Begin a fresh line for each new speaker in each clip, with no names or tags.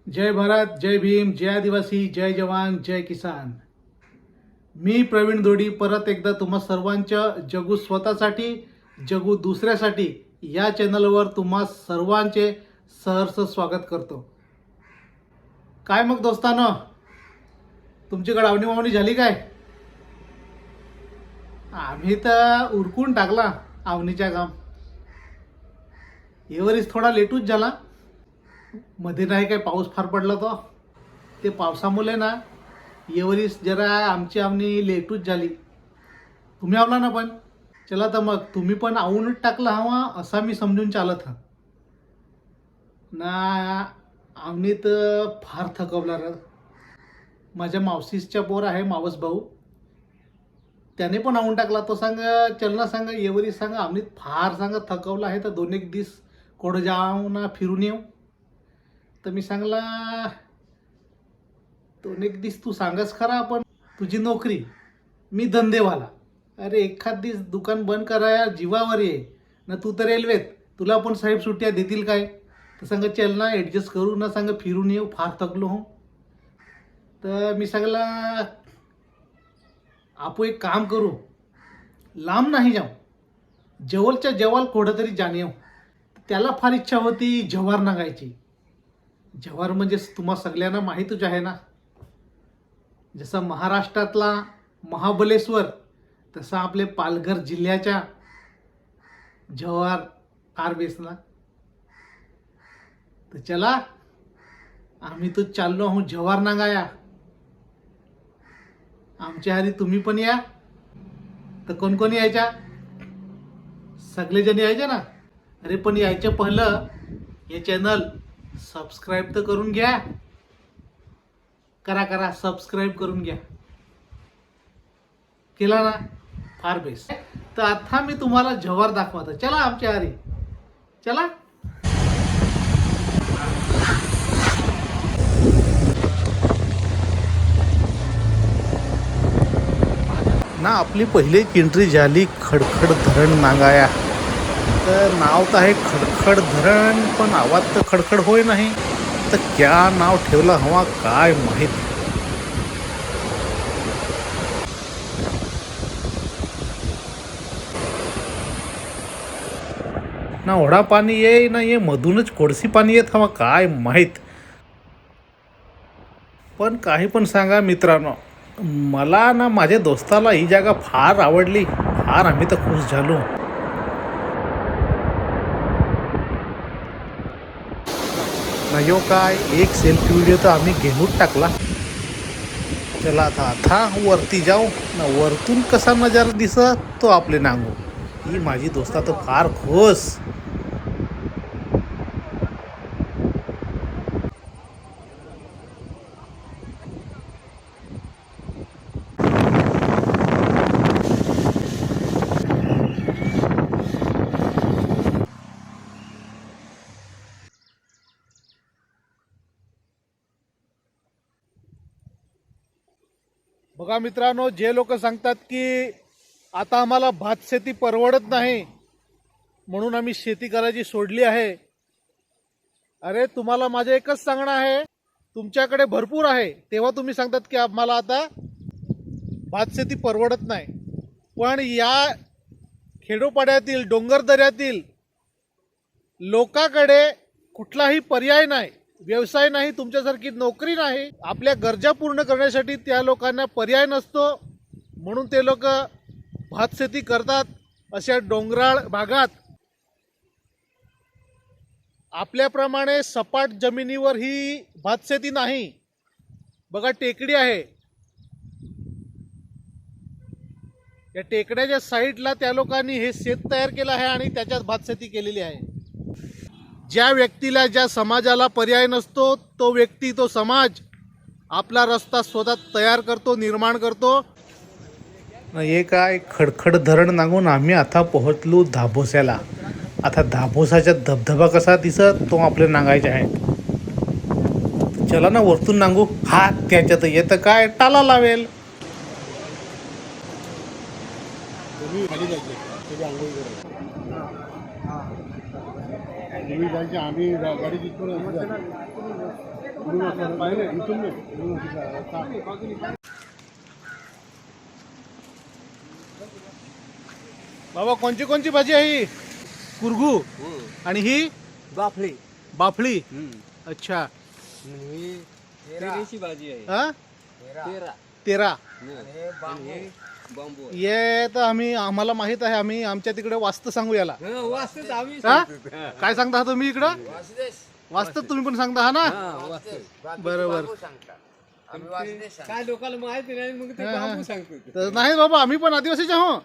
जय भारत, जय भीम, जय आदिवासी, जय जवान, जय किसान. मी प्रवीण दोडी परत एकदा तुम्हा सर्वांच्या जगू स्वतःसाठी जगू दुसऱ्यासाठी या चॅनलवर तुम्हा सर्वांचे सहर्ष स्वागत करतो. काय मग दोस्तांनो, तुमच्याकडे आवनी मावणी झाली काय? आम्ही तर उरकून टाकला आवनीच्या काम. यावरीच थोडा लेटूच झाला. मध्ये नाही काय पाऊस फार पडला तो, ते पावसामुळे ना यावरीस जरा आमची आवनी लेटूच झाली. तुम्ही आवला ना पण चला तर मग तुम्ही पण आवूनच टाकला हवा असा मी समजून चालत हा ना. आवनी तर फार थकवला र. माझ्या मावशीच्या पोर आहे मावस भाऊ, त्याने पण आवून टाकला. तो सांग चल ना, सांग येवरी सांग आम्ही फार सांग थकवला आहे तर 2-1 दिवस कोण जाऊ ना फिरून येऊ. तर मी सांगला 2-1 दिवस तू सांगस खरा, पण तुझी नोकरी मी धंदेवाला. अरे एखाद दिवस दुकान बंद कराया जीवावर ये ना. तू तर रेल्वेत, तुला पण साहेब सुट्ट्या देतील काय? तर सांग चल ना ॲडजस्ट करू ना, सांग फिरून येऊ, फार थकलो हो. तर मी सांगला आपण एक काम करू, लांब नाही जाऊ, जवळच्या जवळ कुठंतरी जाणे. त्याला फार इच्छा होती जव्हार नागायची. जव्हार म्हणजे तुम्हा सगळ्यांना माहीतच आहे ना. जसं महाराष्ट्रातला महाबलेश्वर तसं आपले पालघर जिल्ह्याच्या जव्हार फार बेसला. तर चला आम्ही तो चाललो आहोत जव्हार नागाया. आमच्या हरी तुम्ही पण या. तर कोण कोण यायच्या? सगळेजण यायचे ना. अरे पण यायच्या पहिलं हे चॅनल सबस्क्राईब तर करून घ्या. करा सबस्क्राईब करून घ्या. केला ना? फार बेस्ट. तर आता मी तुम्हाला जव्हार दाखवतो. चला आमच्या हरी चला. ना आपली पहिली एंट्री झाली खडखड धरण नागाया. तर नाव तर आहे खडखड धरण, पण आवाज तर खडखड होय नाही. तर क्या नाव ठेवला हवा काय माहीत. ना ओढा पाणी ये ना ये मधूनच कोळसी पाणी येत हवा काय माहीत. पण काही पण सांगा मित्रांनो, मला ना माझ्या दोस्ताला ही जागा फार आवडली. फार आम्ही तर खुश झालो. ना यो काय एक सेल्फी व्हिडिओ तर आम्ही घेऊन टाकला. चला आता वरती जाऊ ना. वरतून कसा नजारा दिसत तो आपले नांगू. ही माझी दोस्ता तर फार खुश. बघा मित्रांनो, जे लोक सांगतात की आता आम्हाला भात शेती परवडत नाही म्हणून आम्ही शेती करायची सोडली आहे, अरे तुम्हाला माझे एकच सांगणं आहे, तुमच्याकडे भरपूर आहे तेव्हा तुम्ही सांगतात की आम्हाला आता भात शेती परवडत नाही. पण या खेडोपाड्यातील डोंगरदऱ्यातील लोकांकडे कुठलाही पर्याय नाही, व्यवसाय नाही, तुमच्यासारखी नोकरी नाही. आपल्या गरजा पूर्ण करण्यासाठी त्या लोकांना पर्याय नसतो म्हणून ते लोक भात शेती करतात. अशा डोंगराळ भागात आपल्याप्रमाणे सपाट जमिनीवर ही भात शेती नाही. बघा टेकडी आहे, या टेकड्याच्या साईडला त्या लोकांनी हे शेत तयार केलं आहे आणि त्याच्यात भात शेती केलेली आहे. ज्या व्यक्तीला, ज्या समाजाला पर्याय नसतो तो व्यक्ती, तो समाज आपला रस्ता स्वतः तयार करतो, निर्माण करतो. हे काय खडखड धरण नांगून आम्ही आता पोहोचलो धाबोस्याला. आता धाबोसाचा धबधबा कसा दिसत तो आपले नांगायचे आहे. चला ना वरतून नांगू. हा त्याच्यात येतं काय टाला लावेल.
आम्ही गाडी
बाबा कोणची कोणची भाजी आहे ही? कुरगू आणि ही
बाफली.
बाफळी. अच्छा.
तेरेची भाजी आहे.
हा
तेरा.
तेरा.
बांबू.
ये तर आम्हाला माहित आहे. आम्ही आमच्या तिकडे वास्त सांगू याला.
वास्तूच आम्ही
हा? काय सांगता तुम्ही इकडं? वास्तव तुम्ही पण सांगता हा ना? बरोबर.
काय लोकांना माहिती नाही मग ते बांबू सांगतो.
तर नाही बाबा आम्ही पण आदिवासीच आहो.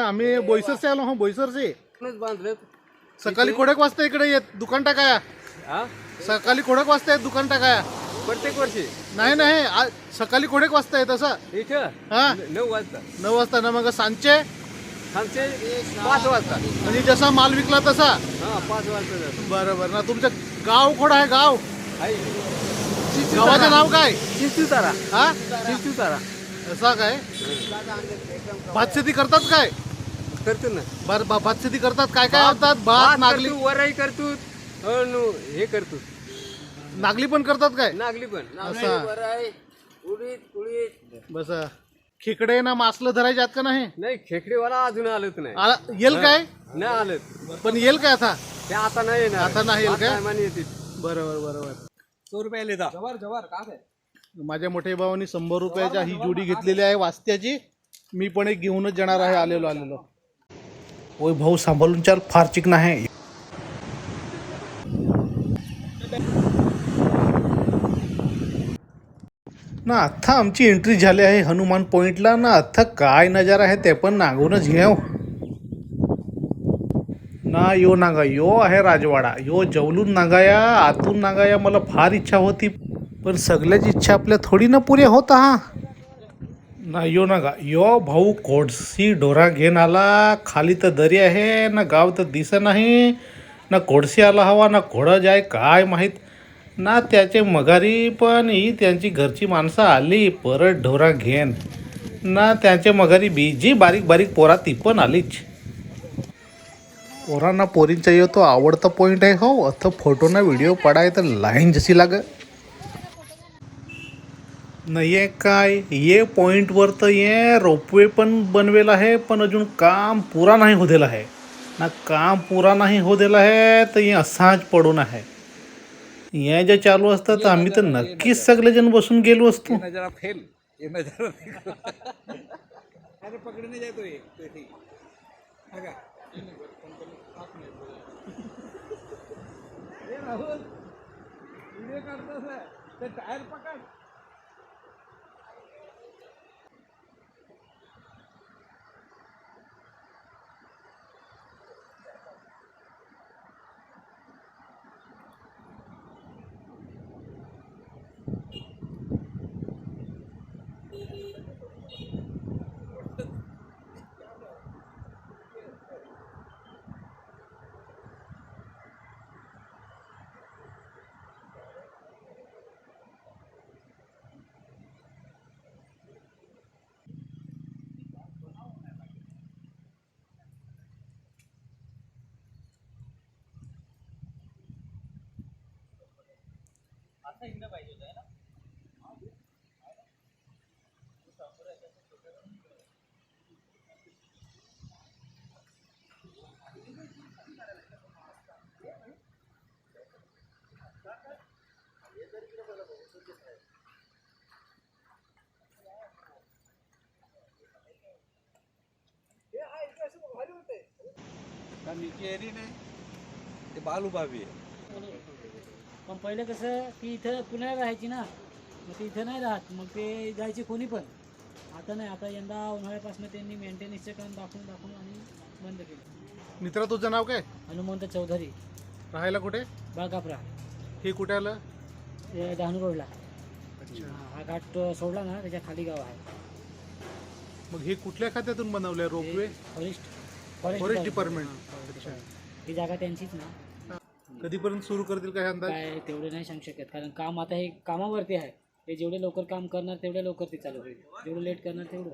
आम्ही बोईसरचे आलो हो. बोईसरचे.
बांधलं.
सकाळी कोडक वाजता इकडे येत दुकान टाकाया. सकाळी कोडक वाजता येत दुकान टाकाया.
प्रत्येक वर्षी
नाही सकाळी कोडक वाजता येत असं.
इथं
हा
9 वाजता.
9 वाजता ना. मग सांजचे
5 वाजता.
म्हणजे जसा माल विकला तसा.
5 वाजता.
बरोबर ना. तुमचं गाव कोड आहे गाव?
आहे
गावाचं नाव काय?
चिंचुतारा.
हा
चिंचुतारा
असा काय? भातशेती करतात काय?
करतो ना.
भातशेती करतात काय काय होतात? भात नागली
वराई करतो. हे करतो.
नागली पण करतात काय?
नागली पण.
असं
उडीद.
बस. खेकडे ना मासलं धरायचे आहेत का नाही?
नाही खेकडेवाला अजून आलंच नाही.
येईल काय?
नाही आलं.
पण येईल काय आता?
ते आता नाही येणार.
आता नाही येईल काय?
टायमाने येतील.
बरोबर बरोबर.
100 रुपये लेदा. जवार काय?
माझ्या मोठ्या भावानी 100 रुपयाच्या ही जोडी घेतलेली आहे वास्त्याची. मी पण एक घेऊनच जाणार आहे. आलेलो. ओय भाऊ सांभाळून चाल. फार चिकना आहे ना. आता आमची एंट्री झाली आहे हनुमान पॉइंटला ना. आता काय नजारा आहे ते पण नागूनच घेऊ ना. यो नागा यो आहे राजवाडा. यो जवलून नागाया आतून नागाया. मला फार इच्छा होती पण सगळ्याची इच्छा आपल्या थोडी ना पुऱ्या होत हा ना. यो नागा यो भाऊ कोडसी डोरा घेऊन आला. खाली तर दरी आहे ना. गाव तर दिसत नाही ना. कोडसी आला हवा ना. घोडा जाय काय माहीत ना. त्याचे मघारी पण ही त्यांची घरची माणसं आली परत ढोरा घेन ना. त्यांच्या मघारी बीजी बारीक बारीक पोरा ती पण आलीच. पोरांना पोरींचा येतो आवडता पॉईंट आहे हो. अथं फोटो ना व्हिडिओ पडाय तर लाईन जशी लाग नाही आहे काय. ये पॉईंटवर तर ये रोपवे पण बनवेल आहे पण अजून काम पुरा नाही होदेल आहे ना. काम पुरा नाही होदेल आहे तर ये असाच पडून आहे. या ज्या चालू असतात तर आम्ही तर नक्कीच सगळेजण बसून गेलो असतो.
नजारा फेल. ये नजारा अरे पकडने जातो ये. राहुल व्हिडिओ काढतोस ते टायर पकड. ते बालूबाबी आहे.
पण पहिलं कसं ती इथं पुण्याला राहायची ना. मग ती इथं नाही राहत. मग ते जायचे कोणी पण. आता नाही. आता यंदा उन्हाळ्यापासून त्यांनी मेंटेनन्सचं काम दाखवून आणि बंद केलं.
मित्रा तुझं नाव काय?
हनुमंत चौधरी.
राहायला कुठे?
बाळकापरा.
हे कुठे आलं?
डहाणू रोडला.
अच्छा.
हा घाट सोडला ना त्याच्या खाली गाव आहे.
मग हे कुठल्या खात्यातून बनवलंय रोपवे? Forest department. अच्छा.
ही जागा त्यांचीच ना.
कधीपर्यंत सुरू करतील काय अंदाज?
काय तेवढे नाही सांगू शकत कारण काम आता हे कामावरती आहे. ते जेवढे लवकर काम करणार तेवढे लवकर ते चालू होईल. जेवढं लेट करणार तेवढं.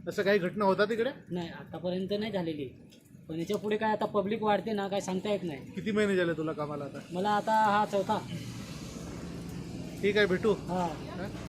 असं काही घटना होता तिकडे?
नाही आतापर्यंत नाही झालेली. पण याच्या पुढे काय आता पब्लिक वाढते ना, काय सांगता येत नाही.
किती महिने झाले तुला कामाला आता?
मला आता हा चौथा.
ठीक आहे, भेटू.
हा.